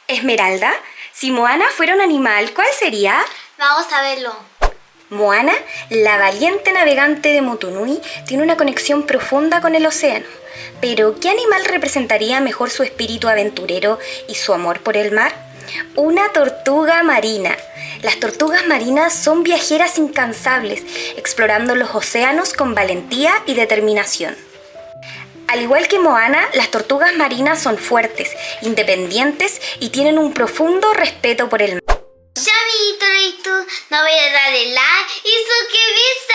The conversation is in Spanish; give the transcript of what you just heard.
Esmeralda, si Moana fuera un animal, ¿cuál sería? Vamos a verlo. Moana, la valiente navegante de Motunui, tiene una conexión profunda con el océano. Pero, ¿qué animal representaría mejor su espíritu aventurero y su amor por el mar? Una tortuga marina. Las tortugas marinas son viajeras incansables, explorando los océanos con valentía y determinación. Al igual que Moana, las tortugas marinas son fuertes, independientes y tienen un profundo respeto por el mar. Ya, amiguito, no voy a darle like y suscribirse.